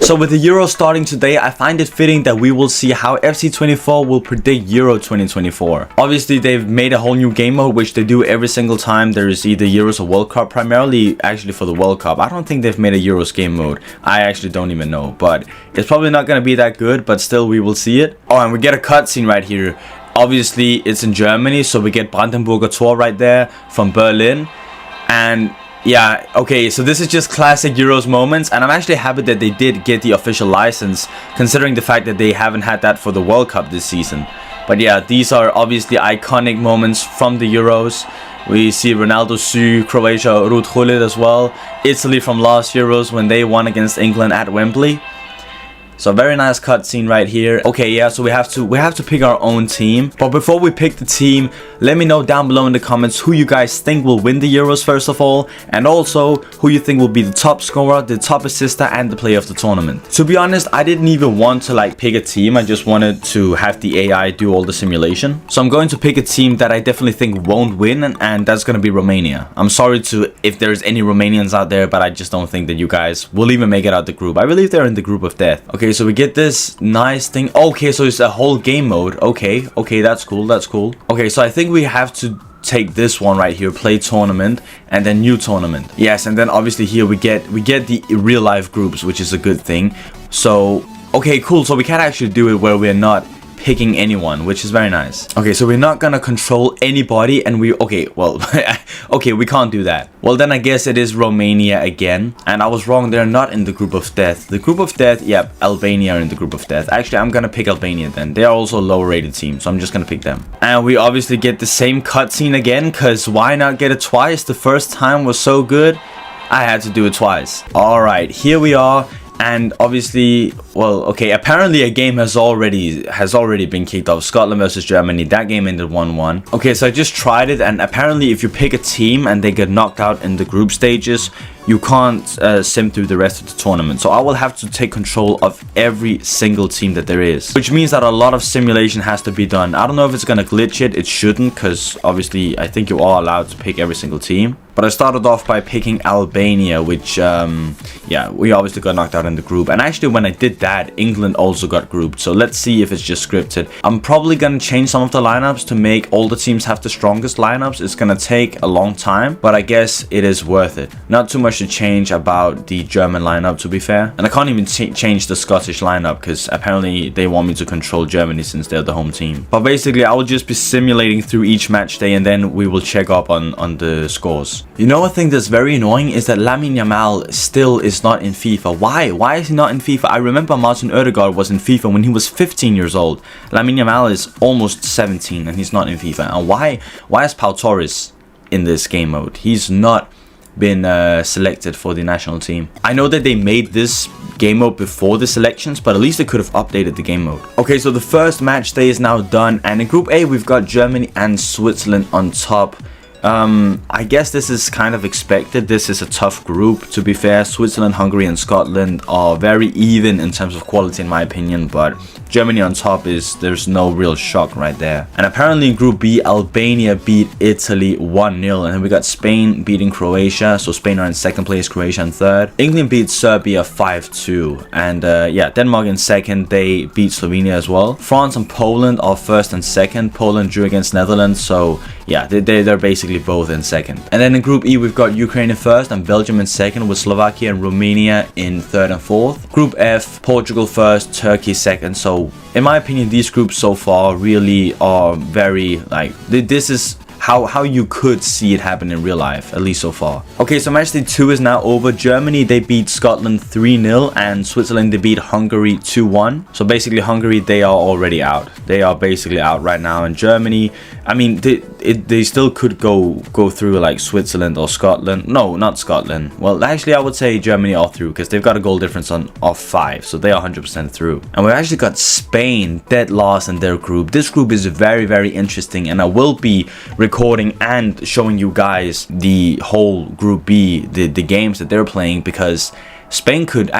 So with the Euro starting today, I find it fitting that we will see how FC24 will predict Euro 2024. Obviously, they've made a whole new game mode, which they do every single time there is either Euros or World Cup, primarily actually for the World Cup. I don't think they've made a Euros game mode. I actually don't even know, but it's probably not going to be that good, but still we will see it. Oh, and we get a cutscene right here. Obviously, it's in Germany, so we get Brandenburger Tor right there from Berlin. And yeah, okay, so this is just classic Euros moments, and I'm actually happy that they did get the official license, considering the fact that they haven't had that for the World Cup this season. But yeah, these are obviously iconic moments from the Euros. We see Ronaldo Su, Croatia, Ruud Gullit as well. Italy from last Euros when they won against England at Wembley. So very nice cutscene right here. Okay, yeah, so we have to pick our own team. But before we pick the team, let me know down below in the comments who you guys think will win the Euros first of all, and also who you think will be the top scorer, the top assister, and the player of the tournament. To be honest, I didn't even want to like pick a team. I just wanted to have the AI do all the simulation. So I'm going to pick a team that I definitely think won't win, and that's going to be Romania. I'm sorry if there's any Romanians out there, but I just don't think that you guys will even make it out the group. I believe they're in the group of death. Okay, so we get this nice thing. Okay, so it's a whole game mode. Okay, that's cool, Okay, so I think we have to take this one right here, play tournament, and then new tournament. Yes, and then obviously here we get the real life groups, which is a good thing. So okay, cool, so we can actually do it where we're not picking anyone, which is very nice. Okay, so we're not gonna control anybody, and okay, we can't do that. Well, then I guess it is Romania again, and I was wrong, they're not in the group of death. The group of death, yep, Albania are in the group of death. Actually, I'm gonna pick Albania then. They are also a lower rated team, so I'm just gonna pick them. And we obviously get the same cutscene again, because why not get it twice? The first time was so good, I had to do it twice. Alright, here we are. And obviously, well, okay, apparently a game has already been kicked off. Scotland versus Germany. That game ended 1-1. Okay, so I just tried it, and apparently if you pick a team and they get knocked out in the group stages, you can't sim through the rest of the tournament. So I will have to take control of every single team that there is, which means that a lot of simulation has to be done. I don't know if it's gonna glitch it. It shouldn't, because obviously I think you are allowed to pick every single team. But I started off by picking Albania, which, yeah, we obviously got knocked out in the group. And actually, when I did that, England also got grouped. So let's see if it's just scripted. I'm probably going to change some of the lineups to make all the teams have the strongest lineups. It's going to take a long time, but I guess it is worth it. Not too much to change about the German lineup, to be fair. And I can't even change the Scottish lineup, because apparently they want me to control Germany since they're the home team. But basically, I will just be simulating through each match day, and then we will check up on the scores. You know, a thing that's very annoying is that Lamine Yamal still is not in FIFA. Why? Why is he not in FIFA? I remember Martin Ødegaard was in FIFA when he was 15 years old. Lamine Yamal is almost 17 and he's not in FIFA. And why is Pau Torres in this game mode? He's not been selected for the national team. I know that they made this game mode before the selections, but at least they could have updated the game mode. Okay, so the first match day is now done, and in Group A we've got Germany and Switzerland on top. I guess this is kind of expected. This is a tough group, to be fair. Switzerland, Hungary, and Scotland are very even in terms of quality, in my opinion, but Germany on top there's no real shock right there. And apparently in Group B, Albania beat Italy 1-0, and then we got Spain beating Croatia. So Spain are in second place, Croatia in third. England beat Serbia 5-2, and yeah, Denmark in second. They beat Slovenia as well. France and Poland are first and second. Poland drew against Netherlands, so yeah, they're basically both in second. And then in Group E, we've got Ukraine in first and Belgium in second, with Slovakia and Romania in third and fourth. Group F, Portugal first, Turkey second. So in my opinion, these groups so far really are very, like, this is how you could see it happen in real life, at least so far. Okay, so match day 2 is now over. Germany, they beat Scotland 3-0, and Switzerland, they beat Hungary 2-1. So basically Hungary, they are already out. They are basically out right now. And Germany, I mean, they still could go through like Switzerland or Scotland. No, not Scotland. Well, actually I would say Germany are through, because they've got a goal difference of 5, so they are 100% through. And we actually got Spain dead last in their group. This group is very, very interesting, and I will be recording and showing you guys the whole Group B, the games that they're playing, because Spain could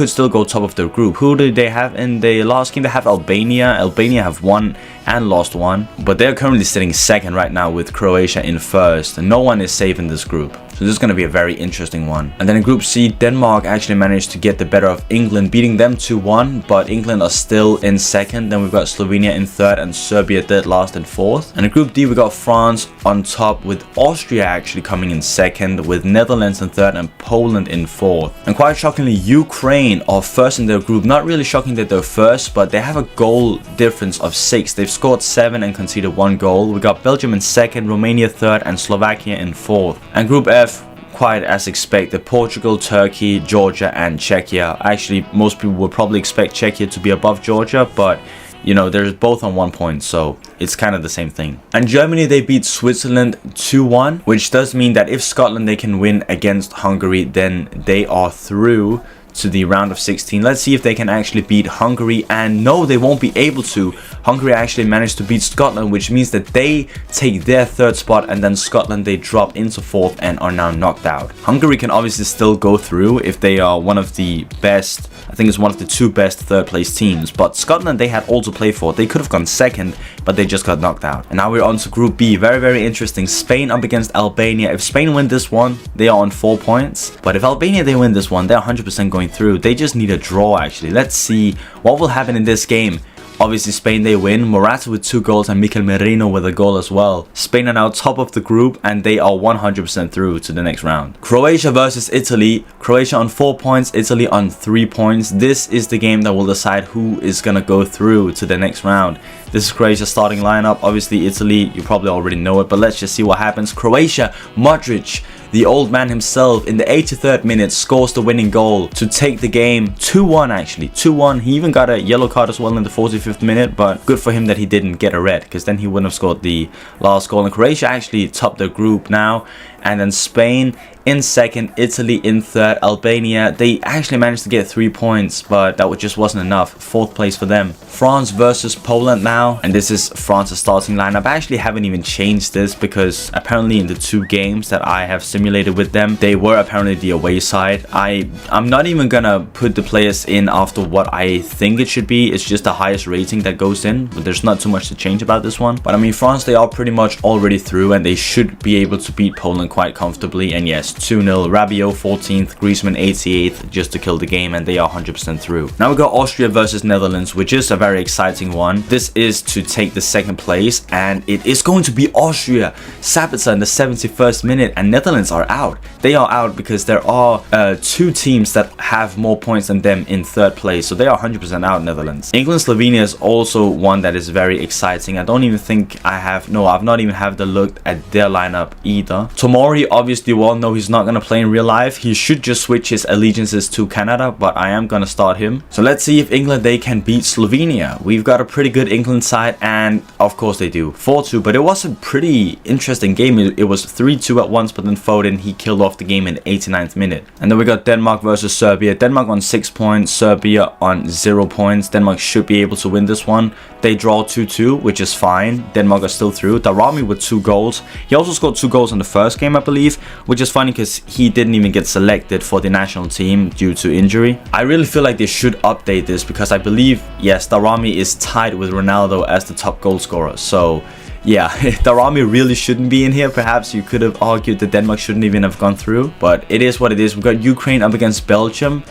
still go top of their group. Who did they have in the last game? They have Albania. Albania have won and lost one, but they're currently sitting second right now with Croatia in first, and no one is safe in this group. So this is going to be a very interesting one. And then in Group C, Denmark actually managed to get the better of England, beating them 2-1, but England are still in second. Then we've got Slovenia in third and Serbia dead last in fourth. And in Group D, we got France on top with Austria actually coming in second, with Netherlands in third and Poland in fourth. And quite shockingly, Ukraine are first in their group. Not really shocking that they're first, but they have a goal difference of 6. They've scored 7 and conceded 1 goal. We got Belgium in second, Romania third and Slovakia in fourth. And Group F, quite as expected, Portugal, Turkey, Georgia and Czechia. Actually, most people would probably expect Czechia to be above Georgia, but you know, they're both on 1 point, so it's kind of the same thing. And Germany, they beat Switzerland 2-1, which does mean that if Scotland, they can win against Hungary, then they are through to the round of 16. Let's see if they can actually beat Hungary. And no, they won't be able to. Hungary actually managed to beat Scotland, which means that they take their third spot, and then Scotland, they drop into fourth and are now knocked out. Hungary can obviously still go through if they are one of the best, I think it's one of the 2 best third place teams, but Scotland, they had all to play for. They could have gone second, but they just got knocked out. And now we're on to Group B. Very, very interesting. Spain up against Albania. If Spain win this one, they are on 4 points, but if Albania, they win this one, they're 100% going through. They just need a draw actually. Let's see what will happen in this game. Obviously, Spain, they win. Morata with 2 goals and Mikel Merino with a goal as well. Spain are now top of the group and they are 100% through to the next round. Croatia versus Italy. Croatia on 4 points, Italy on 3 points. This is the game that will decide who is going to go through to the next round. This is Croatia's starting lineup. Obviously, Italy, you probably already know it, but let's just see what happens. Croatia, Modric, the old man himself, in the 83rd minute scores the winning goal to take the game 2-1 actually. 2-1. He even got a yellow card as well in the 45th minute, but good for him that he didn't get a red, because then he wouldn't have scored the last goal. And Croatia actually topped their group now. And then Spain in second, Italy in third, Albania, they actually managed to get 3 points, but that just wasn't enough. 4th place for them. France versus Poland now, and this is France's starting lineup. I actually haven't even changed this because apparently in the 2 games that I have simulated with them, they were apparently the away side. I'm not even gonna put the players in after what I think it should be. It's just the highest rating that goes in, but there's not too much to change about this one. But I mean, France, they are pretty much already through and they should be able to beat Poland quite comfortably. And yes, 2-0, Rabiot 14th, Griezmann 88th, just to kill the game, and they are 100% through. Now we got Austria versus Netherlands, which is a very exciting one. This is to take the 2nd place, and it is going to be Austria. Sabitzer in the 71st minute, and Netherlands are out. They are out because there are 2 teams that have more points than them in 3rd place, so they are 100% out, Netherlands. England, Slovenia is also one that is very exciting. I don't even think I've not even had the look at their lineup either. Tomori, obviously, we all know he's not going to play in real life. He should just switch his allegiances to Canada, but I am going to start him. So let's see if England, they can beat Slovenia. We've got a pretty good England side, and of course they do. 4-2, but it was a pretty interesting game. It was 3-2 at once, but then Foden, he killed off the game in the 89th minute. And then we got Denmark versus Serbia. Denmark on 6 points, Serbia on 0 points. Denmark should be able to win this one. They draw 2-2, which is fine. Denmark are still through. Darami with 2 goals. He also scored 2 goals in the first game, I believe, which is funny because he didn't even get selected for the national team due to injury. I really feel like they should update this because I believe, yes, Darami is tied with Ronaldo as the top goal scorer. So yeah, Darami really shouldn't be in here. Perhaps you could have argued that Denmark shouldn't even have gone through, but it is what it is. We've got Ukraine up against Belgium.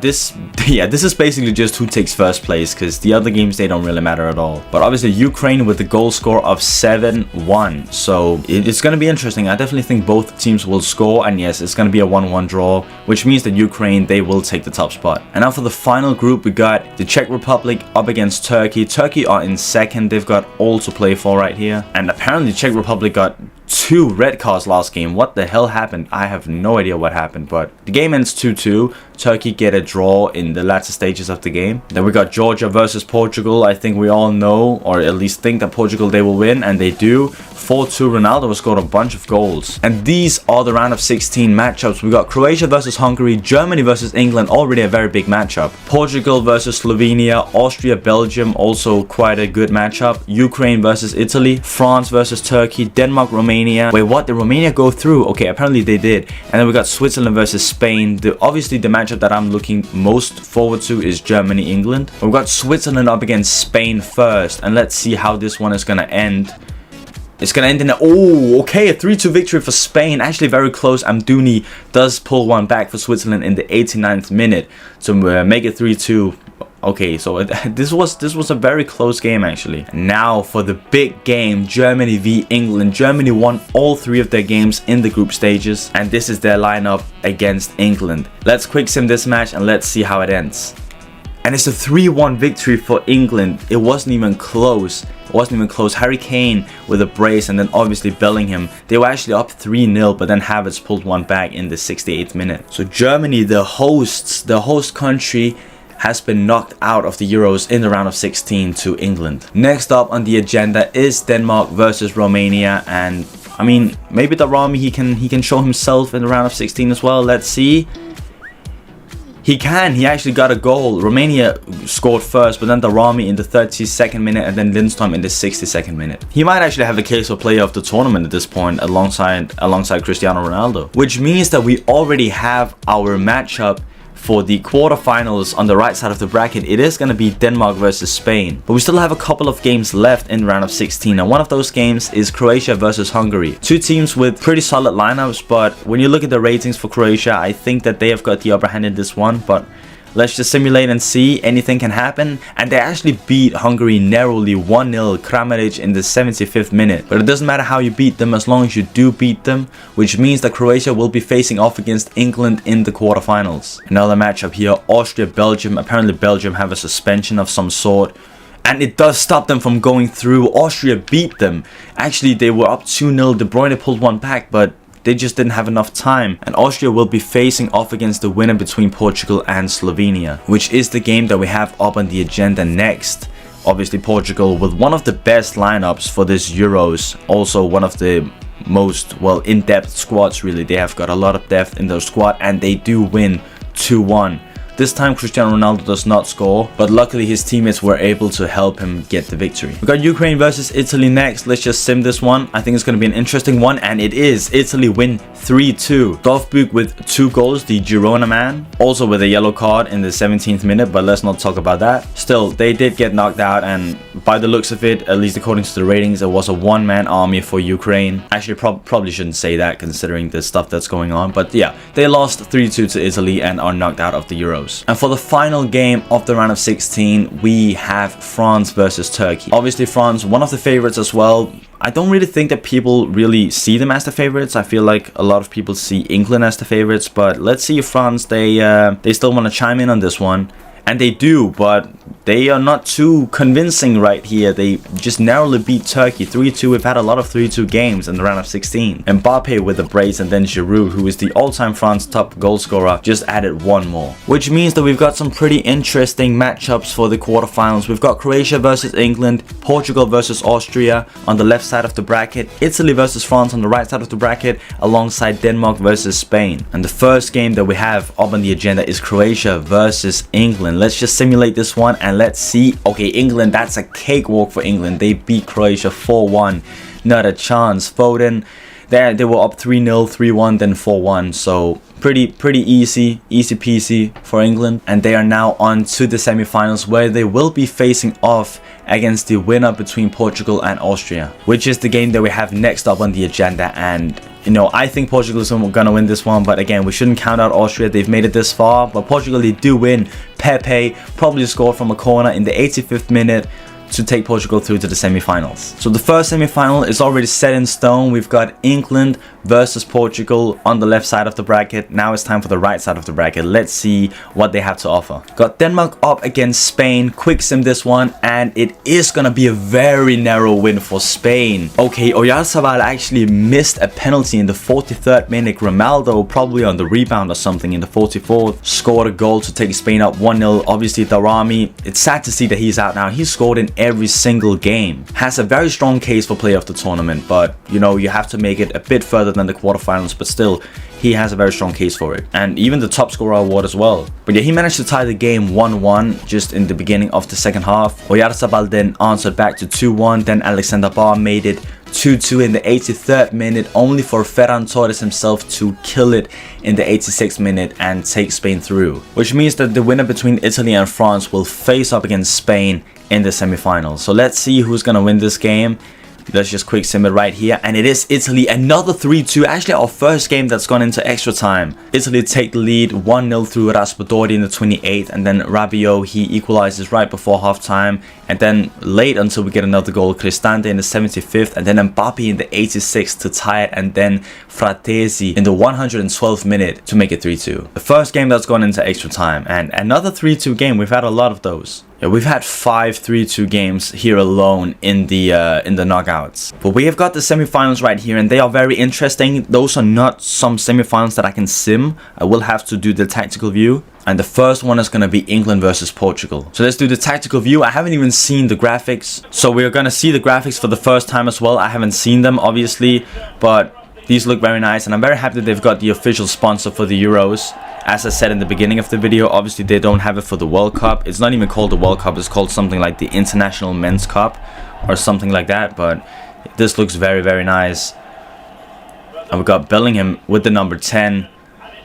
This is basically just who takes 1st place, because the other games, they don't really matter at all. But obviously Ukraine with the goal score of 7-1, so it's going to be interesting. I definitely think both teams will score, and yes, it's going to be a 1-1 draw, which means that Ukraine, they will take the top spot. And now for the final group, we got the Czech Republic up against Turkey. Turkey are in 2nd. They've got all to play for right here, and apparently Czech Republic got 2 red cards last game. What the hell happened? I have no idea what happened, but the game ends 2-2. Turkey get a draw in the latter stages of the game. Then we got Georgia versus Portugal. I think we all know, or at least think, that Portugal, they will win, and they do. 4-2, Ronaldo has scored a bunch of goals. And these are the round of 16 matchups. We got Croatia versus Hungary, Germany versus England, already a very big matchup. Portugal versus Slovenia, Austria, Belgium, also quite a good matchup. Ukraine versus Italy, France versus Turkey, Denmark, Romania. Wait, what? Did Romania go through? Okay, apparently they did. And then we got Switzerland versus Spain. Obviously the matchup that I'm looking most forward to is Germany, England. We've got Switzerland up against Spain first, and let's see how this one is gonna end. It's gonna end in a, oh, okay, a 3-2 victory for Spain. Actually very close. Amdouni does pull one back for Switzerland in the 89th minute to make it 3-2. Okay, so this was a very close game actually. Now for the big game, Germany v England. Germany won all 3 of their games in the group stages, and this is their lineup against England. Let's quick sim this match and let's see how it ends. And it's a 3-1 victory for England. It wasn't even close. It wasn't even close. Harry Kane with a brace, and then obviously Bellingham. They were actually up 3-0, but then Havertz pulled one back in the 68th minute. So Germany, the host country, has been knocked out of the Euros in the round of 16 to England. Next up on the agenda is Denmark versus Romania, and I mean, maybe Darami, he can show himself in the round of 16 as well. Let's see. He actually got a goal. Romania scored first, but then Darami in the 32nd minute and then Lindström in the 62nd minute. He might actually have the case for player of the tournament at this point alongside Cristiano Ronaldo. Which means that we already have our matchup for the quarterfinals on the right side of the bracket. It is going to be Denmark versus Spain, but we still have a couple of games left in the round of 16, and one of those games is Croatia versus Hungary. 2 teams with pretty solid lineups, but when you look at the ratings for Croatia, I think that they have got the upper hand in this one. But let's just simulate and see. Anything can happen. And they actually beat Hungary narrowly 1-0, Kramaric in the 75th minute. But it doesn't matter how you beat them as long as you do beat them, which means that Croatia will be facing off against England in the quarterfinals. Another matchup here, Austria-Belgium. Apparently Belgium have a suspension of some sort, and it does stop them from going through. Austria beat them. Actually, they were up 2-0. De Bruyne pulled one back, but they just didn't have enough time, and Austria will be facing off against the winner between Portugal and Slovenia, which is the game that we have up on the agenda next. Obviously Portugal with one of the best lineups for this Euros, also one of the most, well, in-depth squads really. They have got a lot of depth in their squad, and they do win 2-1. This time Cristiano Ronaldo does not score, but luckily his teammates were able to help him get the victory. We got Ukraine versus Italy next. Let's just sim this one. I think it's going to be an interesting one, and it is. Italy win 3-2. Dovbyk with 2 goals, the Girona man. Also with a yellow card in the 17th minute, but let's not talk about that. Still, they did get knocked out, and by the looks of it, at least according to the ratings, it was a one-man army for Ukraine. Actually, probably shouldn't say that considering the stuff that's going on, but yeah, they lost 3-2 to Italy and are knocked out of the Euros. And for the final game of the round of 16, we have France versus Turkey. Obviously France, one of the favorites as well. I don't really think that people really see them as the favorites. I feel like a lot of people see England as the favorites, but let's see if France, they still want to chime in on this one. And they do, but they are not too convincing right here. They just narrowly beat Turkey 3-2. We've had a lot of 3-2 games in the round of 16. Mbappe with a brace, and then Giroud, who is the all-time France top goal scorer, just added one more. Which means that we've got some pretty interesting matchups for the quarterfinals. We've got Croatia versus England, Portugal versus Austria on the left side of the bracket, Italy versus France on the right side of the bracket, alongside Denmark versus Spain. And the first game that we have up on the agenda is Croatia versus England. Let's just simulate this one and let's see. Okay, England, that's a cakewalk for England. They beat Croatia 4-1. Not a chance. Foden, they were up 3-0, 3-1, then 4-1. So pretty easy peasy for England. And they are now on to the semi-finals, where they will be facing off against the winner between Portugal and Austria, which is the game that we have next up on the agenda. And you know, I think Portugal is gonna win this one, but again, we shouldn't count out Austria. They've made it this far, but Portugal, they do win. Pepe probably scored from a corner in the 85th minute to take Portugal through to the semi-finals. So the first semi-final is already set in stone. We've got England versus Portugal on the left side of the bracket. Now it's time for the right side of the bracket. Let's see what they have to offer. Got Denmark up against Spain. Quick sim this one, and it is gonna be a very narrow win for Spain. Okay, Oyarzabal actually missed a penalty in the 43rd minute. Ronaldo, probably on the rebound or something, in the 44th, scored a goal to take Spain up 1-0. Obviously Darami, it's sad to see that he's out now. He scored in every single game. Has a very strong case for player of the tournament, but you know, you have to make it a bit further than the quarterfinals, but still, he has a very strong case for it. And even the top scorer award as well. But yeah, he managed to tie the game 1-1 just in the beginning of the second half. Oyarzabal then answered back to 2-1. Then Alexander Barr made it 2-2 in the 83rd minute, only for Ferran Torres himself to kill it in the 86th minute and take Spain through. Which means that the winner between Italy and France will face up against Spain in the semi-finals. So let's see who's gonna win this game. Let's just quick sim it right here, and it is Italy, another 3-2. Actually, our first game that's gone into extra time. Italy take the lead 1-0 through Raspadori in the 28th, and then Rabiot, he equalizes right before halftime, and then late until we get another goal, Cristante in the 75th, and then Mbappe in the 86th to tie it, and then Fratesi in the 112th minute to make it 3-2. The first game that's gone into extra time, and another 3-2 game. We've had a lot of those. Yeah, we've had 5 3-2 games here alone in the knockouts. But we have got the semifinals right here, and they are very interesting. Those are not some semifinals that I can sim. I will have to do the tactical view. And the first one is going to be England versus Portugal. So let's do the tactical view. I haven't even seen the graphics. So we're going to see the graphics for the first time as well. I haven't seen them, obviously, but these look very nice. And I'm very happy that they've got the official sponsor for the Euros. As I said in the beginning of the video, obviously they don't have it for the World Cup. It's not even called the World Cup. It's called something like the International Men's Cup or something like that. But this looks very, very nice. And we've got Bellingham with the number 10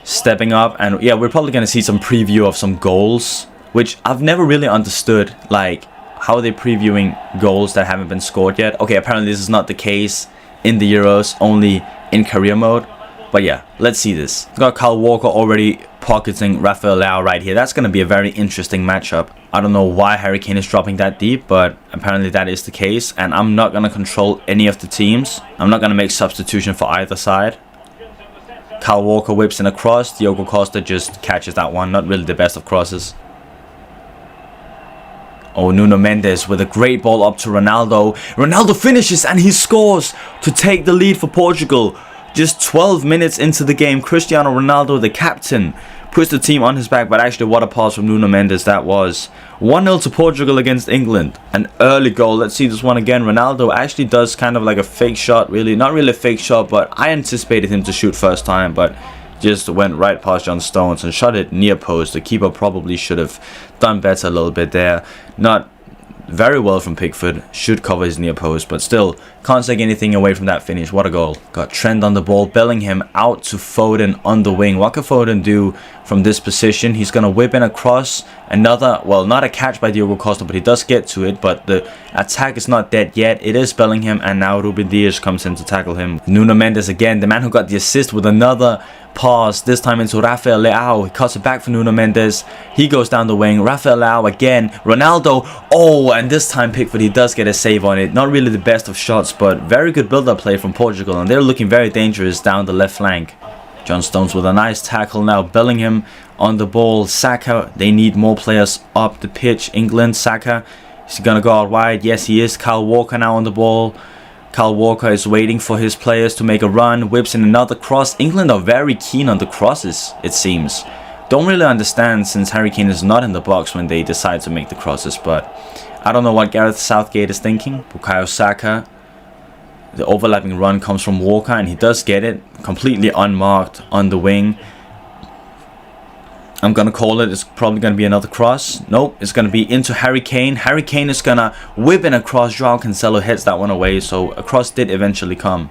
stepping up. And yeah, we're probably going to see some preview of some goals, which I've never really understood. Like, how are they previewing goals that haven't been scored yet? Okay, apparently this is not the case in the Euros, only in career mode. But yeah, let's see this. We've got Kyle Walker already pocketing Rafael Leao right here. That's going to be a very interesting matchup. I don't know why Harry Kane is dropping that deep, but apparently that is the case. And I'm not going to control any of the teams. I'm not going to make substitution for either side. Kyle Walker whips in a cross. Diogo Costa just catches that one. Not really the best of crosses. Oh, Nuno Mendes with a great ball up to Ronaldo. Ronaldo finishes and he scores to take the lead for Portugal. Just 12 minutes into the game, Cristiano Ronaldo, the captain, puts the team on his back. But actually, what a pass from Nuno Mendes that was. 1-0 to Portugal against England. An early goal. Let's see this one again. Ronaldo actually does kind of like a fake shot, really. Not really a fake shot, but I anticipated him to shoot first time, but just went right past John Stones and shot it near post. The keeper probably should have done better a little bit there. Not very well from Pickford. Should cover his near post, but still can't take anything away from that finish. What a goal. Got Trent on the ball. Bellingham out to Foden on the wing. What can Foden do from this position? He's going to whip in a cross. Another, well, not a catch by Diogo Costa, but he does get to it. But the attack is not dead yet. It is Bellingham, and now Ruben Dias comes in to tackle him. Nuno Mendes again, the man who got the assist, with another pass, this time into Rafael Leao. He cuts it back for Nuno Mendes. He goes down the wing. Rafael Leao again. Ronaldo. Oh, and this time Pickford, he does get a save on it. Not really the best of shots, but very good build-up play from Portugal, and they're looking very dangerous down the left flank. John Stones with a nice tackle now. Bellingham on the ball. Saka, they need more players up the pitch. England, Saka, is he going to go out wide? Yes, he is. Kyle Walker now on the ball. Kyle Walker is waiting for his players to make a run. Whips in another cross. England are very keen on the crosses, it seems. Don't really understand, since Harry Kane is not in the box when they decide to make the crosses, but I don't know what Gareth Southgate is thinking. Bukayo Saka. The overlapping run comes from Walker, and he does get it completely unmarked on the wing. I'm going to call it. It's probably going to be another cross. Nope, it's going to be into Harry Kane. Harry Kane is going to whip in a cross. Joao Cancelo heads that one away, so a cross did eventually come.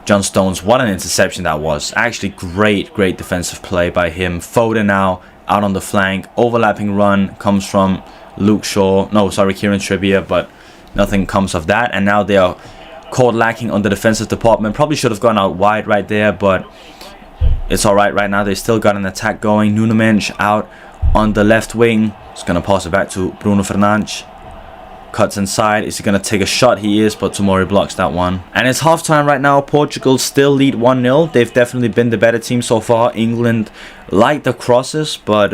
John Stones, what an interception that was. Actually, great defensive play by him. Foden now out on the flank. Overlapping run comes from Luke Shaw. No, sorry, Kieran Trippier, but nothing comes of that. And now they are caught lacking on the defensive department. Probably should have gone out wide right there, but it's alright right now. They still got an attack going. Nuno Mendes out on the left wing. He's going to pass it back to Bruno Fernandes. Cuts inside. Is he going to take a shot? He is, but Tomori blocks that one. And it's halftime right now. Portugal still lead 1-0. They've definitely been the better team so far. England like the crosses, but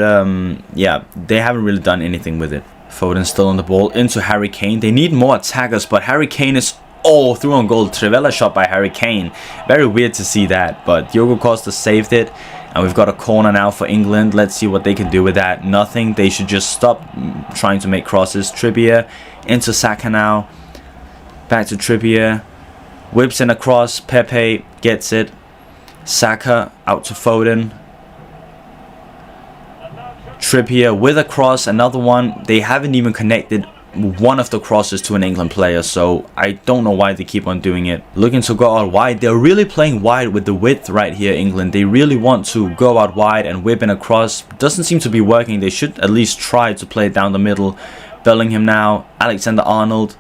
yeah, they haven't really done anything with it. Foden still on the ball into Harry Kane. They need more attackers, but Harry Kane is through on goal. Trivela shot by Harry Kane. Very weird to see that, but Diogo Costa saved it. And we've got a corner now for England. Let's see what they can do with that. Nothing. They should just stop trying to make crosses. Trippier into Saka now. Back to Trippier. Whips in a cross. Pepe gets it. Saka out to Foden. Trippier with a cross. Another one. They haven't even connected one of the crosses to an England player, so I don't know why they keep on doing it. Looking to go out wide. They're really playing wide with the width right here, England. They really want to go out wide and whip in a cross. Doesn't seem to be working. They should at least try to play it down the middle. Bellingham now. Alexander-Arnold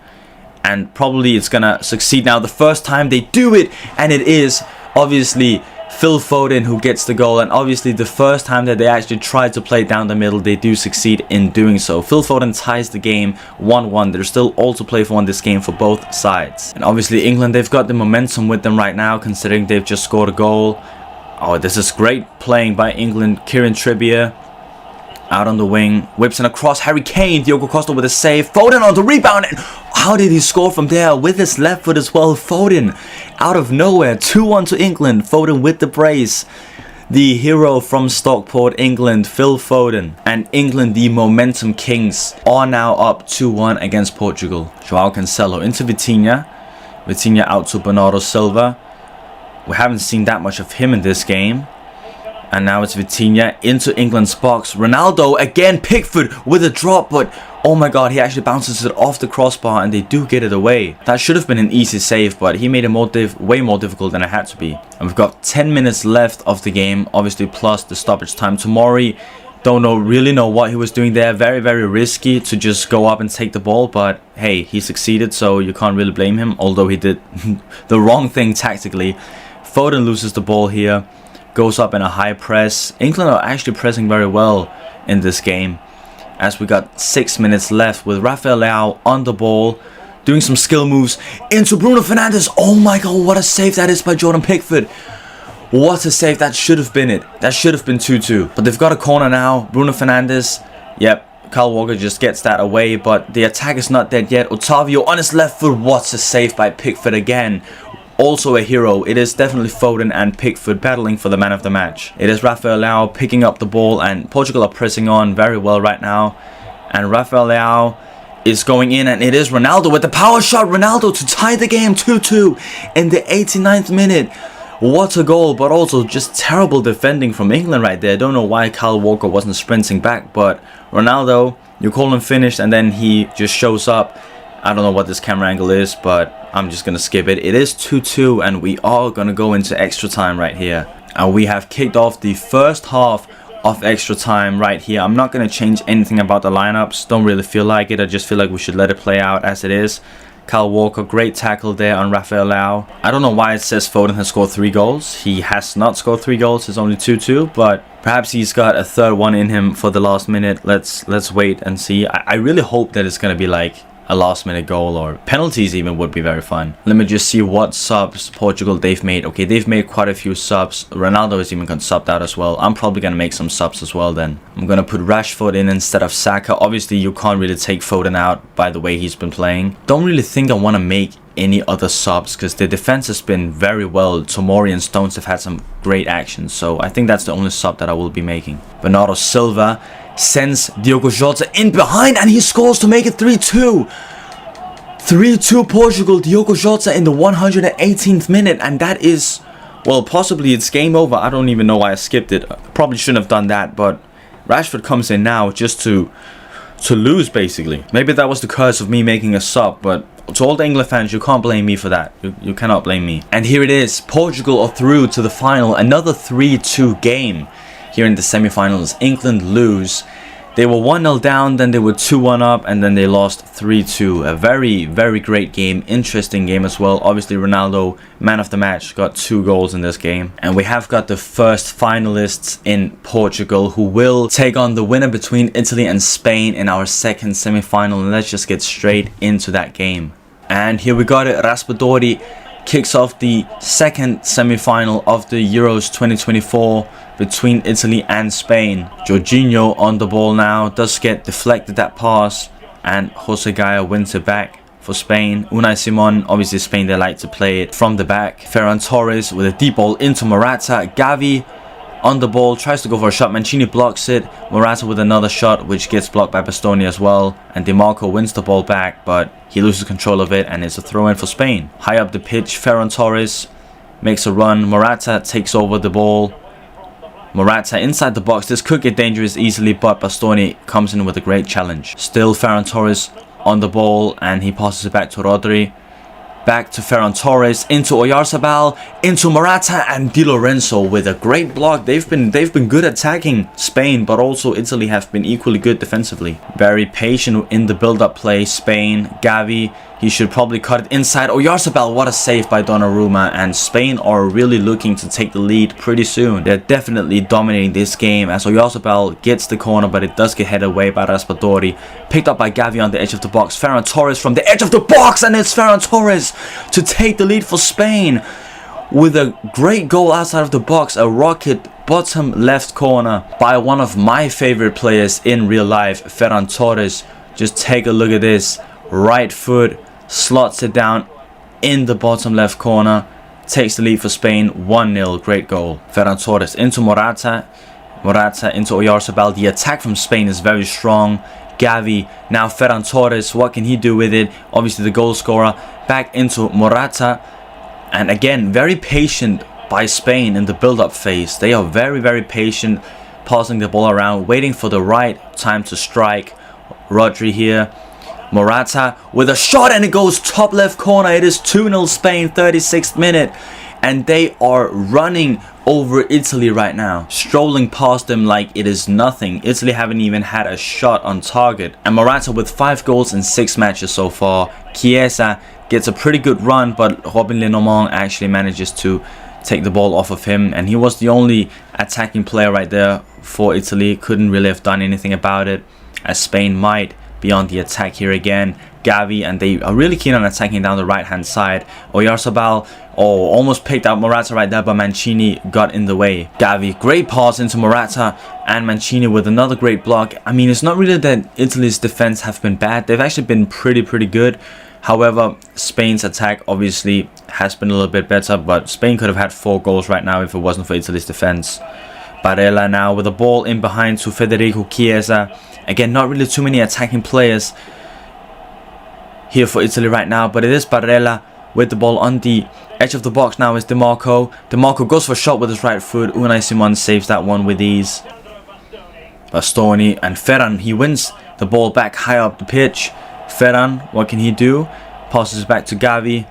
and probably it's gonna succeed now. The first time they do it, and it is obviously Phil Foden who gets the goal, and obviously the first time that they actually try to play down the middle, they do succeed in doing so. Phil Foden ties the game 1-1. There's still all to play for in this game for both sides. And obviously England, they've got the momentum with them right now, considering they've just scored a goal. Oh, this is great playing by England. Kieran Trippier out on the wing, whips in across. Harry Kane, Diogo Costa with a save. Foden on the rebound, and how did he score from there? With his left foot as well. Foden out of nowhere, 2-1 to England. Foden with the brace. The hero from Stockport, England, Phil Foden. And England, the momentum kings, are now up 2-1 against Portugal. Joao Cancelo into Vitinha. Vitinha out to Bernardo Silva. We haven't seen that much of him in this game. And now it's Vitinha into England's box. Ronaldo again, Pickford with a drop, but oh my god, he actually bounces it off the crossbar and they do get it away. That should have been an easy save, but he made it way more difficult than it had to be. And we've got 10 minutes left of the game, obviously plus the stoppage time. Tomori, don't really know what he was doing there. Very, very risky to just go up and take the ball, but hey, he succeeded, so you can't really blame him, although he did the wrong thing tactically. Foden loses the ball here. Goes up in a high press. England are actually pressing very well in this game, as we got 6 minutes left with Rafael Leao on the ball, doing some skill moves into Bruno Fernandes. Oh my god, what a save that is by Jordan Pickford. What a save. That should have been it. That should have been 2-2. But they've got a corner now. Bruno Fernandes. Yep, Kyle Walker just gets that away, but the attack is not dead yet. Otavio on his left foot. What a save by Pickford again. Also a hero. It is definitely Foden and Pickford battling for the man of the match. It is Rafael Leao picking up the ball, and Portugal are pressing on very well right now. And Rafael Leao is going in, and it is Ronaldo with the power shot. Ronaldo to tie the game 2-2 in the 89th minute. What a goal, but also just terrible defending from England right there. I don't know why Kyle Walker wasn't sprinting back, but Ronaldo, you call him finished, and then he just shows up. I don't know what this camera angle is, but I'm just going to skip it. It is 2-2, and we are going to go into extra time right here. And we have kicked off the first half of extra time right here. I'm not going to change anything about the lineups. Don't really feel like it. I just feel like we should let it play out as it is. Kyle Walker, great tackle there on Rafael Leao. I don't know why it says Foden has scored 3 goals. He has not scored 3 goals. It's only 2-2, but perhaps he's got a third one in him for the last minute. Let's wait and see. I really hope that it's going to be like a last minute goal, or penalties even would be very fun. Let me just see what subs Portugal they've made. Okay, they've made quite a few subs. Ronaldo has even got subbed out as well. I'm probably going to make some subs as well then. I'm going to put Rashford in instead of Saka. Obviously, you can't really take Foden out by the way he's been playing. Don't really think I want to make any other subs because the defense has been very well. Tomori and Stones have had some great actions, so I think that's the only sub that I will be making. Bernardo Silva sends Diogo Jota in behind, and he scores to make it 3-2. 3-2 Portugal. Diogo Jota in the 118th minute, and that is, well, possibly it's game over. I don't even know why I skipped it. Probably shouldn't have done that, but Rashford comes in now just to lose, basically. Maybe that was the curse of me making a sub, but to all the England fans, you can't blame me for that. You cannot blame me. And here it is. Portugal are through to the final. Another 3-2 game. Here in the semi-finals, England lose. They were 1-0 down, then they were 2-1 up, and then they lost 3-2. A very, very great game, interesting game as well. Obviously, Ronaldo, man of the match, got 2 goals in this game. And we have got the first finalists in Portugal, who will take on the winner between Italy and Spain in our second semi-final. And let's just get straight into that game. And here we got it. Raspadori kicks off the second semi-final of the Euros 2024 between Italy and Spain. Jorginho on the ball now, does get deflected that pass, and Jose Gaya wins it back for Spain. Unai Simon, obviously Spain, they like to play it from the back. Ferran Torres with a deep ball into Morata. Gavi on the ball, tries to go for a shot. Mancini blocks it. Morata with another shot, which gets blocked by Bastoni as well. And DiMarco wins the ball back, but he loses control of it, and it's a throw-in for Spain. High up the pitch, Ferran Torres makes a run. Morata takes over the ball. Morata inside the box. This could get dangerous easily, but Bastoni comes in with a great challenge. Still Ferran Torres on the ball, and he passes it back to Rodri. Back to Ferran Torres, into Oyarzabal, into Morata, and Di Lorenzo with a great block. They've been good attacking Spain, but also Italy have been equally good defensively. Very patient in the build-up play. Spain, Gavi, he should probably cut it inside. Oyarzabal, what a save by Donnarumma, and Spain are really looking to take the lead pretty soon. They're definitely dominating this game as Oyarzabal gets the corner, but it does get headed away by Raspadori. Picked up by Gavi on the edge of the box. Ferran Torres from the edge of the box, and it's Ferran Torres to take the lead for Spain with a great goal outside of the box. A rocket bottom left corner by one of my favorite players in real life, Ferran Torres. Just take a look at this. Right foot, slots it down in the bottom left corner, takes the lead for Spain. 1-0, great goal. Ferran Torres into Morata, Morata into Oyarzabal. The attack from Spain is very strong. Gavi, now Ferran Torres, what can he do with it? Obviously the goal scorer. Back into Morata, and again very patient by Spain in the build-up phase. They are very patient, passing the ball around, waiting for the right time to strike. Rodri here, Morata with a shot, and it goes top left corner. It is 2-0 Spain, 36th minute, and they are running over Italy right now, strolling past them like it is nothing. Italy haven't even had a shot on target, and Morata with 5 goals in 6 matches so far. Chiesa gets a pretty good run, but Robin Lenormand actually manages to take the ball off of him, and he was the only attacking player right there for Italy. Couldn't really have done anything about it, as Spain might be on the attack here again. Gavi, and they are really keen on attacking down the right hand side. Oyarzabal, almost picked out Morata right there, but Mancini got in the way. Gavi, great pass into Morata, and Mancini with another great block. I mean, it's not really that Italy's defense have been bad. They've actually been pretty good. However, Spain's attack obviously has been a little bit better, but Spain could have had 4 goals right now if it wasn't for Italy's defense. Barella now with the ball in behind to Federico Chiesa. Again, not really too many attacking players here for Italy right now, but it is Barella with the ball on the edge of the box. Now is DiMarco. DiMarco goes for a shot with his right foot. Unai Simon saves that one with ease. Bastoni and Ferran, he wins the ball back high up the pitch. Ferran, what can he do? Passes back to Gavi.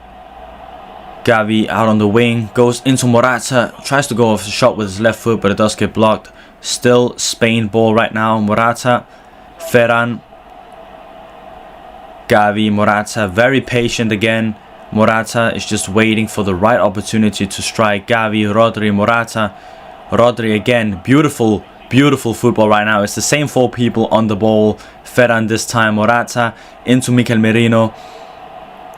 Gavi out on the wing, goes into Morata, tries to go off the shot with his left foot, but it does get blocked. Still Spain ball right now. Morata, Ferran, Gavi, Morata, very patient again. Morata is just waiting for the right opportunity to strike. Gavi, Rodri, Morata. Rodri again, beautiful football right now. It's the same 4 people on the ball. Ferran this time, Morata into Mikel Merino.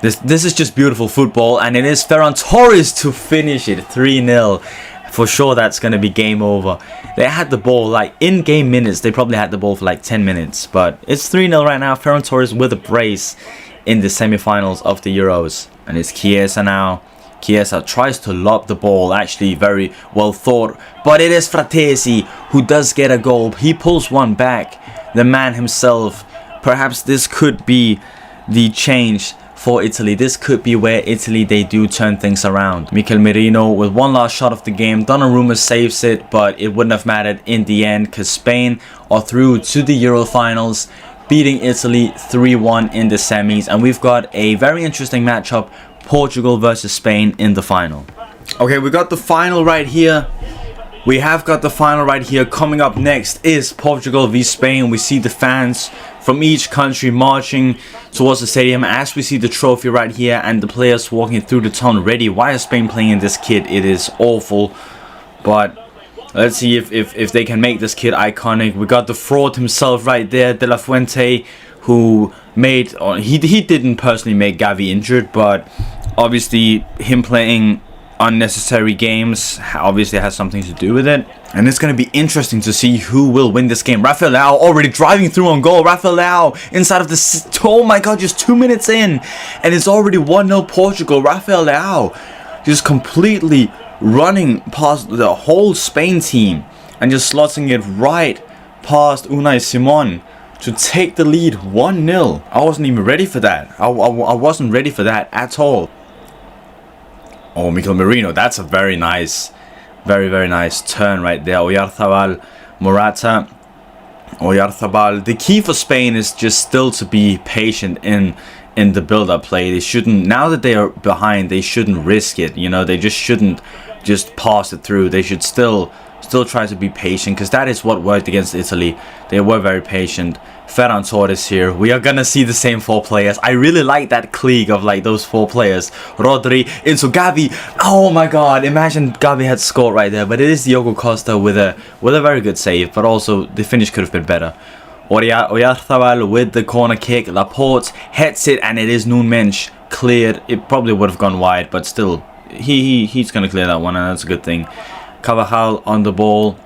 This is just beautiful football, and it is Ferran Torres to finish it. 3-0. For sure that's going to be game over. They had the ball like in game minutes. They probably had the ball for like 10 minutes, but it's 3-0 right now. Ferran Torres with a brace in the semi-finals of the Euros, and it's Chiesa now. Chiesa tries to lob the ball, actually very well thought, but it is Fratesi who does get a goal. He pulls one back, the man himself. Perhaps this could be the change for Italy. This could be where Italy, they do turn things around. Mikel Merino with one last shot of the game. Donnarumma saves it, but it wouldn't have mattered in the end because Spain are through to the Euro finals, beating Italy 3-1 in the semis, and we've got a very interesting matchup, Portugal versus Spain in the final. Okay, we got the final right here. We have got the final right here. Coming up next is Portugal v Spain. We see the fans from each country marching towards the stadium as we see the trophy right here and the players walking through the town ready. Why is Spain playing in this kit? It is awful, but let's see if they can make this kid iconic. We got the fraud himself right there, De La Fuente, who made, he didn't personally make Gavi injured, but obviously him playing unnecessary games obviously has something to do with it. And it's going to be interesting to see who will win this game. Rafael Leao already driving through on goal. Rafael Leao inside of the... Oh my god, just 2 minutes in. And it's already 1-0 Portugal. Rafael Leao just completely running past the whole Spain team and just slotting it right past Unai Simon to take the lead 1-0. I wasn't even ready for that. I wasn't ready for that at all. Oh, Mikel Merino, that's a very nice, very nice turn right there. Oyarzabal, Morata, Oyarzabal. The key for Spain is just still to be patient in the build-up play. They shouldn't, now that they are behind, they shouldn't risk it. You know, they just shouldn't just pass it through. They should still try to be patient, because that is what worked against Italy. They were very patient. Ferran Torres here. We are gonna see the same 4 players. I really like that clique of like those 4 players. Rodri into Gavi. Oh my god, imagine Gavi had scored right there. But it is Diogo Costa with a very good save, but also the finish could have been better. Oyarzabal with the corner kick. Laporte heads it, and it is Núñez cleared. It probably would have gone wide, but still he's gonna clear that one, and that's a good thing. Carvajal on the ball.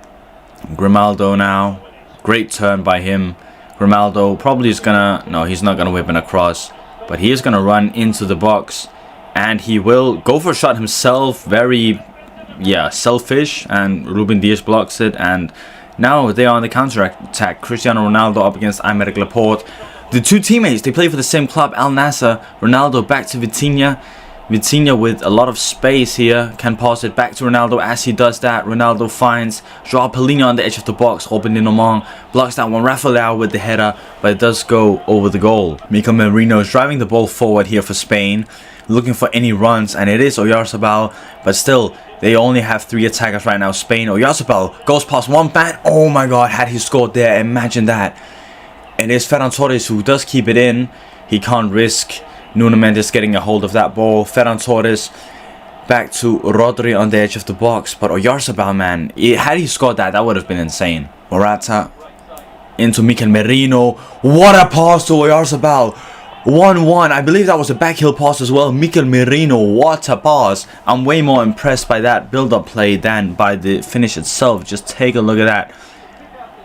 Grimaldo now. Great turn by him. Grimaldo probably is gonna, no, he's not gonna whip it across, but he is gonna run into the box, and he will go for a shot himself. Very, yeah, selfish, and Ruben Dias blocks it, and now they are on the counter attack. Cristiano Ronaldo up against Aymeric Laporte. The 2 teammates, they play for the same club, Al Nassr. Ronaldo back to Vitinha. Vitinha with a lot of space here, can pass it back to Ronaldo. As he does that, Ronaldo finds Joao Palhinha on the edge of the box. Robin Lenormand blocks that one. Rafael with the header, but it does go over the goal. Mikel Merino is driving the ball forward here for Spain, looking for any runs, and it is Oyarzabal, but still, they only have 3 attackers right now. Spain. Oyarzabal goes past one man. Oh my god, had he scored there, imagine that. It is Ferran Torres who does keep it in. He can't risk Nuno Mendes getting a hold of that ball. Ferran Torres back to Rodri on the edge of the box. But Oyarzabal, man, had he scored that, that would have been insane. Morata into Mikel Merino. What a pass to Oyarzabal. 1-1. I believe that was a backheel pass as well. Mikel Merino, what a pass. I'm way more impressed by that build-up play than by the finish itself. Just take a look at that.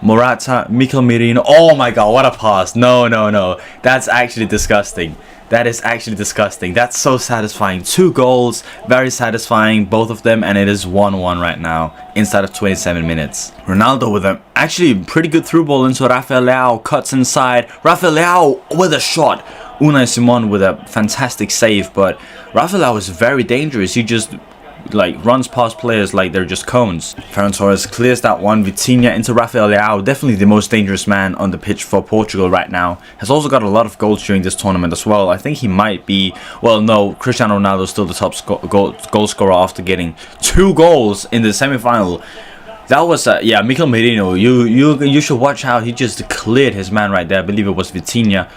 Morata, Mikel Merino. Oh my god, what a pass. No. That's actually disgusting. That is actually disgusting. That's so satisfying. 2 goals, very satisfying, both of them, and it is 1-1 right now inside of 27 minutes. Ronaldo with a actually pretty good through ball into Rafael Leao, cuts inside. Rafael Leao with a shot. Unai Simon with a fantastic save, but Rafael Leao is very dangerous. He just like runs past players like they're just cones. Ferran Torres clears that one. Vitinha into Rafael Leao, definitely the most dangerous man on the pitch for Portugal right now. Has also got a lot of goals during this tournament as well. I think he might be, well, no, Cristiano Ronaldo is still the top goal scorer after getting 2 goals in the semi-final. That was yeah, Mikel Merino. You should watch how he just cleared his man right there. I believe it was Vitinha.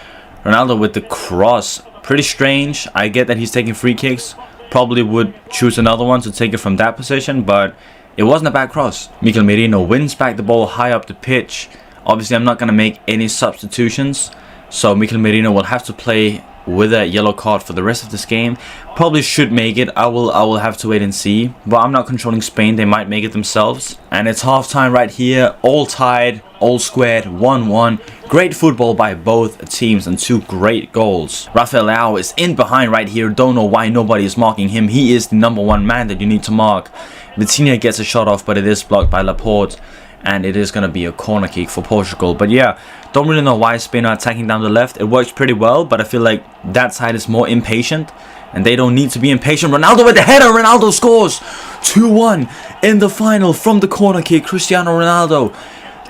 Ronaldo with the cross, pretty strange. I get that he's taking free kicks. Probably would choose another one to take it from that position, but it wasn't a bad cross. Mikel Merino wins back the ball high up the pitch. Obviously, I'm not going to make any substitutions, so Mikel Merino will have to play with a yellow card for the rest of this game. Probably should make it. I will have to wait and see, but I'm not controlling Spain. They might make it themselves. And it's halftime right here, all tied, all squared, 1-1. Great football by both teams and 2 great goals. Rafael Leao is in behind right here. Don't know why nobody is marking him. He is the #1 man that you need to mark. Vitinha gets a shot off, but it is blocked by Laporte, and it is going to be a corner kick for Portugal. But yeah, don't really know why Spain are attacking down the left. It works pretty well, but I feel like that side is more impatient, and they don't need to be impatient. Ronaldo with the header. Ronaldo scores 2-1 in the final from the corner kick. Cristiano Ronaldo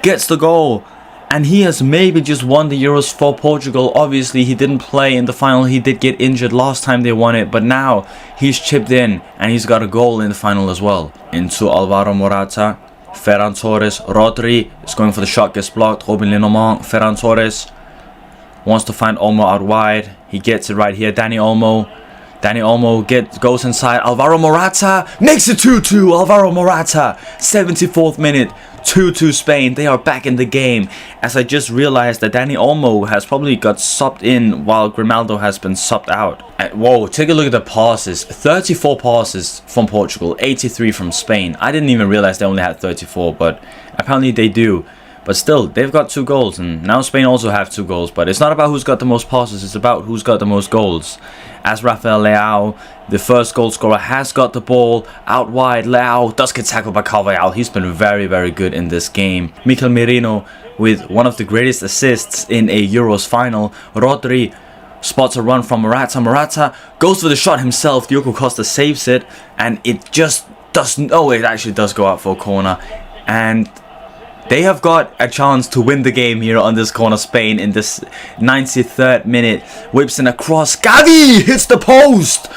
gets the goal, and he has maybe just won the Euros for Portugal. Obviously, he didn't play in the final. He did get injured last time they won it, but now he's chipped in, and he's got a goal in the final as well. Into Alvaro Morata. Ferran Torres, Rodri is going for the shot, gets blocked. Robin Lenormand, Ferran Torres wants to find Olmo out wide. He gets it right here. Dani Olmo goes inside. Alvaro Morata makes it 2-2. Alvaro Morata, 74th minute. 2-2 Spain. They are back in the game. As I just realized that Dani Olmo has probably got subbed in while Grimaldo has been subbed out. Whoa, take a look at the passes. 34 passes from Portugal, 83 from Spain. I didn't even realize they only had 34, but apparently they do. But still, they've got 2 goals, and now Spain also have 2 goals. But it's not about who's got the most passes, it's about who's got the most goals. As Rafael Leao, the first goal scorer, has got the ball out wide. Leao does get tackled by Carvajal. He's been very, very good in this game. Mikel Merino with one of the greatest assists in a Euros final. Rodri spots a run from Morata. Morata goes for the shot himself. Diogo Costa saves it, and it just doesn't. Oh, it actually does go out for a corner. And They have got a chance to win the game here on this corner. Spain in this 93rd minute. Whips in a cross. Gavi hits the post.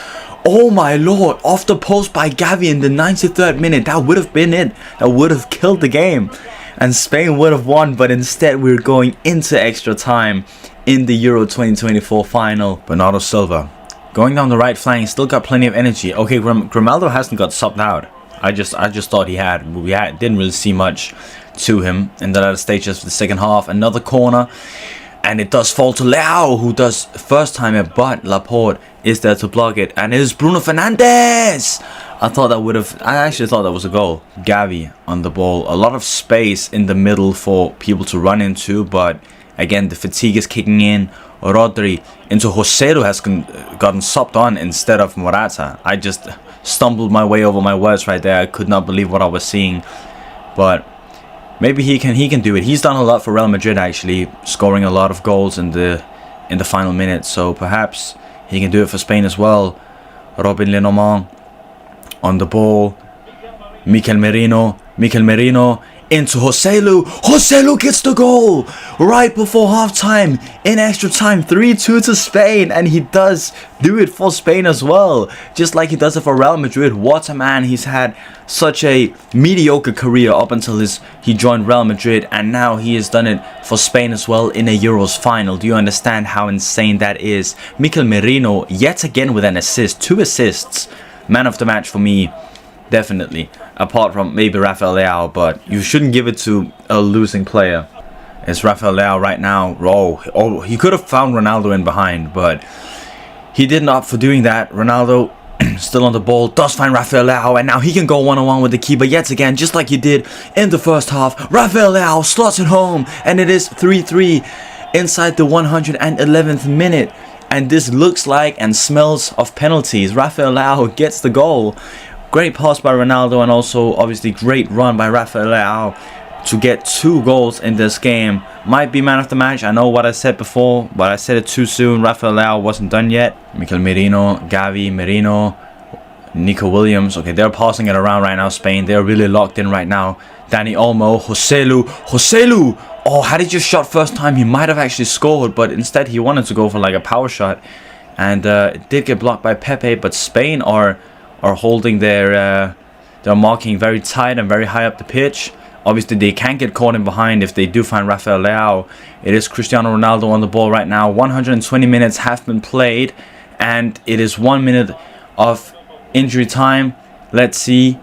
Oh my lord. Off the post by Gavi in the 93rd minute. That would have been it. That would have killed the game. And Spain would have won. But instead we're going into extra time in the Euro 2024 final. Bernardo Silva going down the right flank. Still got plenty of energy. Okay, Grimaldo hasn't got subbed out. I just thought he had. Didn't really see much to him in the latter stages of the second half. Another corner, and it does fall to Leao, who does first time it, but Laporte is there to block it, and it is Bruno Fernandes. I actually thought that was a goal. Gavi on the ball, a lot of space in the middle for people to run into, but again the fatigue is kicking in. Rodri into Joselu has gotten subbed on instead of Morata. I just stumbled my way over my words right there. I could not believe what I was seeing, but maybe he can do it. He's done a lot for Real Madrid, actually, scoring a lot of goals in the final minute. So perhaps he can do it for Spain as well. Robin Lenormand on the ball. Mikel Merino into Joselu. Joselu gets the goal right before half-time in extra time. 3-2 to Spain, and he does do it for Spain as well, just like he does it for Real Madrid. What a man. He's had such a mediocre career up until he joined Real Madrid, and now he has done it for Spain as well in a Euros final. Do you understand how insane that is? Mikel Merino yet again with an assist, 2 assists. Man of the match for me, definitely. Apart from maybe Rafael Leao, but you shouldn't give it to a losing player. It's Rafael Leao right now. Oh, he could have found Ronaldo in behind, but he didn't opt for doing that. Ronaldo still on the ball, does find Rafael Leao, and now he can go one-on-one with the keeper yet again, just like he did in the first half. Rafael Leao slots it home, and it is 3-3 inside the 111th minute. And this looks like and smells of penalties. Rafael Leao gets the goal. Great pass by Ronaldo, and also obviously great run by Rafael Leao to get 2 goals in this game. Might be man of the match. I know what I said before, but I said it too soon. Rafael Leao wasn't done yet. Mikel Merino, Gavi, Merino, Nico Williams. Okay, they're passing it around right now, Spain. They're really locked in right now. Dani Olmo, Joselu. Oh, had he just shot first time, he might have actually scored, but instead he wanted to go for like a power shot. And it did get blocked by Pepe, but Spain are holding they're marking very tight and very high up the pitch. Obviously they can't get caught in behind if they do find Rafael Leao. It is Cristiano Ronaldo on the ball right now. 120 minutes have been played, and it is 1 minute of injury time. Let's see.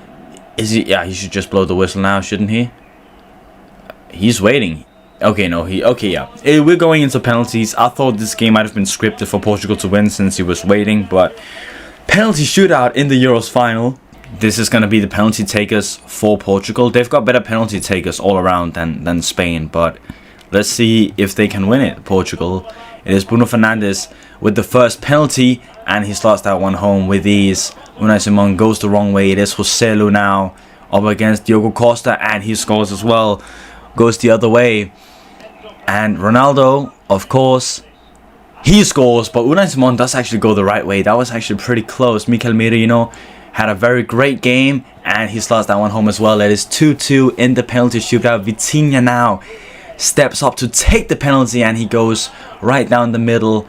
Is he? Yeah, he should just blow the whistle now, shouldn't he? He's waiting. Okay, no, yeah. We're going into penalties. I thought this game might have been scripted for Portugal to win since he was waiting, but penalty shootout in the Euros final. This is going to be the penalty takers for Portugal. They've got better penalty takers all around than Spain, but let's see if they can win it, Portugal. It is Bruno Fernandes with the first penalty, and he slots that one home with ease. Unai Simon goes the wrong way. It is Joselu now up against Diogo Costa, and he scores as well. Goes the other way. And Ronaldo, of course, he scores, but Unai Simon does actually go the right way. That was actually pretty close. Mikel Merino had a very great game, and he slots that one home as well. It is 2-2 in the penalty shootout. Vitinha now steps up to take the penalty, and he goes right down the middle.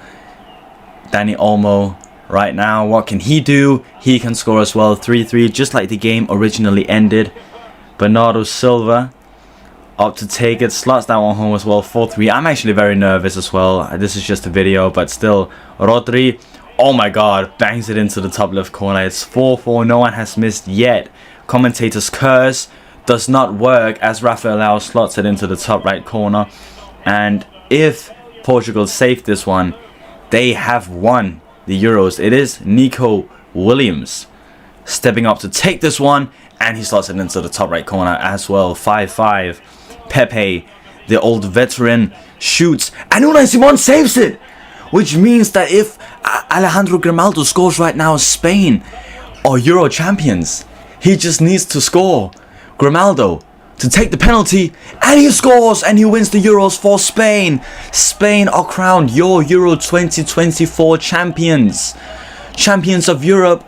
Dani Olmo right now, what can he do? He can score as well. 3-3, just like the game originally ended. Bernardo Silva up to take it, slots that one home as well. 4-3. I'm actually very nervous as well. This is just a video, but still. Rodri, oh my god, bangs it into the top left corner. It's 4-4. No one has missed yet. Commentator's curse does not work as Rafael Leao slots it into the top right corner. And if Portugal save this one, they have won the Euros. It is Nico Williams stepping up to take this one, and he slots it into the top right corner as well. 5-5. Pepe, the old veteran, shoots, and Unai Simon saves it, which means that if Alejandro Grimaldo scores right now, Spain are Euro champions. He just needs to score, Grimaldo, to take the penalty, and he scores, and he wins the Euros for Spain. Spain are crowned your Euro 2024 champions. Champions of Europe.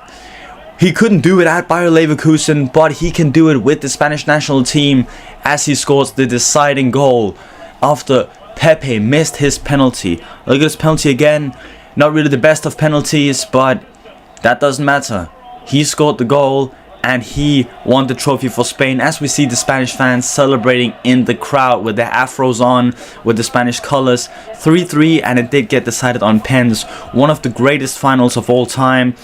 He couldn't do it at Bayer Leverkusen, but he can do it with the Spanish national team as he scores the deciding goal after Pepe missed his penalty. Look at this penalty again. Not really the best of penalties, but that doesn't matter. He scored the goal and he won the trophy for Spain, as we see the Spanish fans celebrating in the crowd with their afros on, with the Spanish colors. 3-3, and it did get decided on pens. One of the greatest finals of all time.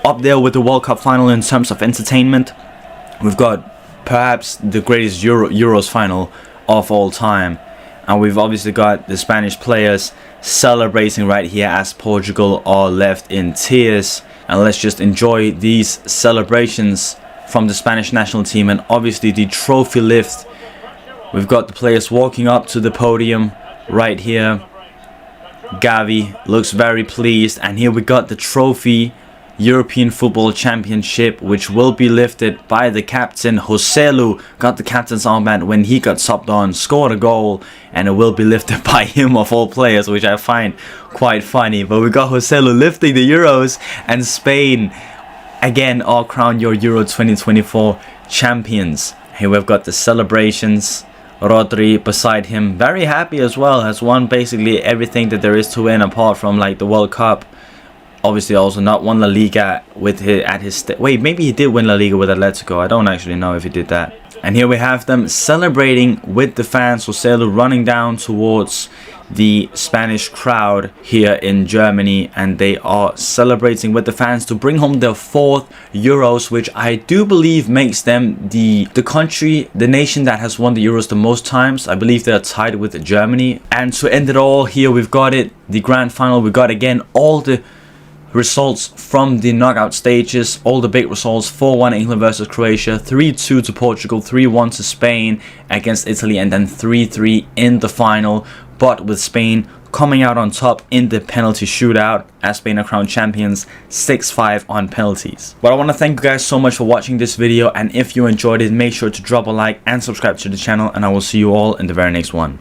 Up there with the World Cup final in terms of entertainment. We've got perhaps the greatest Euros final of all time. And we've obviously got the Spanish players celebrating right here as Portugal are left in tears. And let's just enjoy these celebrations from the Spanish national team, and obviously the trophy lift. We've got the players walking up to the podium right here. Gavi looks very pleased, and here we got the trophy, European Football Championship, which will be lifted by the captain. Joselu got the captain's armband when he got subbed on, scored a goal, and it will be lifted by him of all players, which I find quite funny. But we got Joselu lifting the Euros, and Spain again are crowned your Euro 2024 champions. Here we've got the celebrations. Rodri beside him, very happy as well, has won basically everything that there is to win apart from like the World Cup. Obviously also not won La Liga with his wait, maybe he did win La Liga with Atletico. I don't actually know if he did that. And here we have them celebrating with the fans. Joselu running down towards the Spanish crowd here in Germany, and they are celebrating with the fans to bring home their 4th Euros, which I do believe makes them the country, the nation that has won the Euros the most times. I believe they're tied with Germany. And to end it all, here we've got it, the grand final. We got again all the results from the knockout stages, all the big results. 4-1 England versus Croatia, 3-2 to Portugal, 3-1 to Spain against Italy, and then 3-3 in the final, but with Spain coming out on top in the penalty shootout as Spain are crowned champions, 6-5 on penalties. But I want to thank you guys so much for watching this video, and if you enjoyed it, make sure to drop a like and subscribe to the channel, and I will see you all in the very next one.